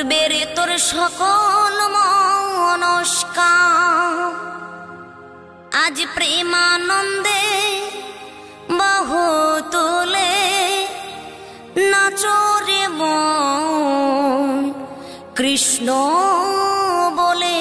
পূর্বের তোর সকল মনস্কা আজ প্রেমানন্দে বাহু তুলে নাচরে মন কৃষ্ণ বলে।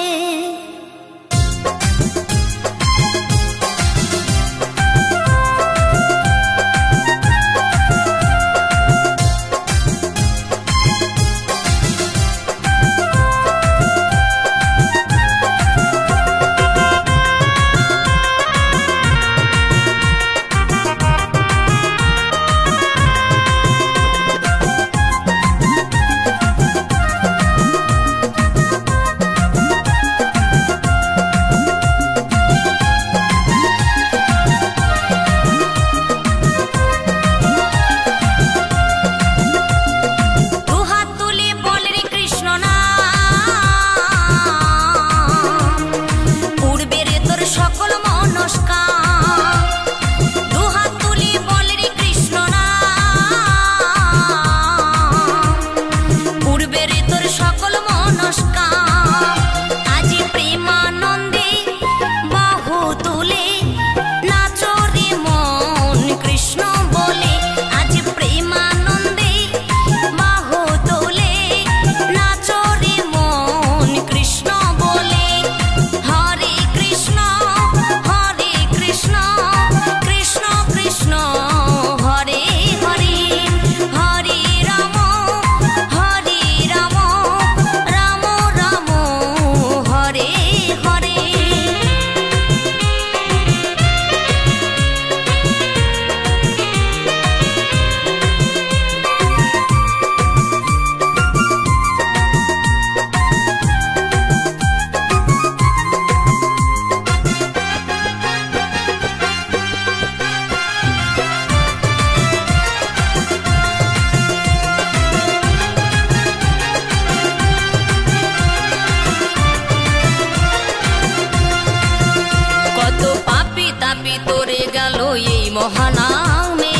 মহানামে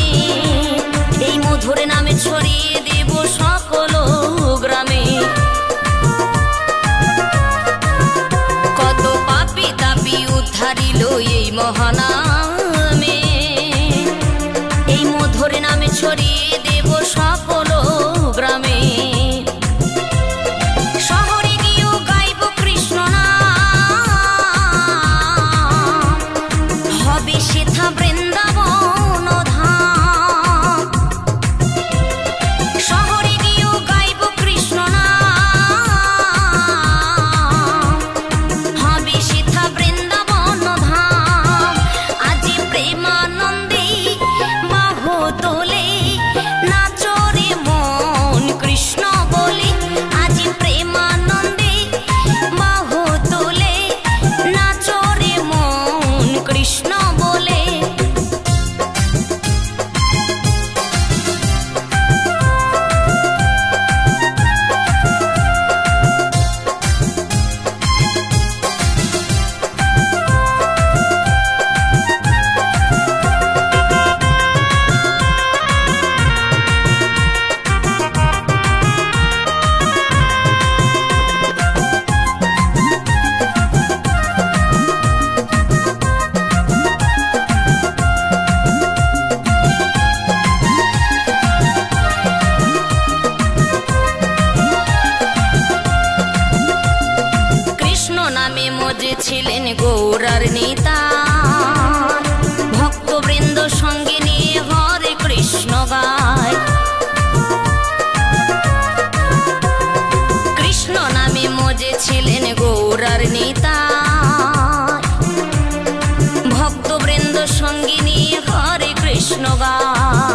এই মধুর নামে ছড়িয়ে দেব সকল গ্রামে। কত পাপী তাপী উদ্ধারিল এই মহানামে এই মধুর নামে ছড়িয়ে দেব সকল গ্রামে। শহরে গিয়েও গাইব কৃষ্ণ নাম হবে সেথা বৃন্দাবন ধাম। শহরে গিয়েও গাইব কৃষ্ণ নাম হবে সেথা বৃন্দাবন ধাম। আজ প্রেমানন্দে বাহু তোলে নাচরে মন কৃষ্ণ বলে। আজ প্রেমানন্দে বাহু তোলে নাচরে মন কৃষ্ণ বলে। ছিলেন গৌরার নেতা ভক্তবৃন্দ সঙ্গে নিয়ে হরে কৃষ্ণ গায়। কৃষ্ণ নামে মজে ছিলেন গৌরার নেতা ভক্তবৃন্দ সঙ্গে নিয়ে হরে কৃষ্ণ গায়।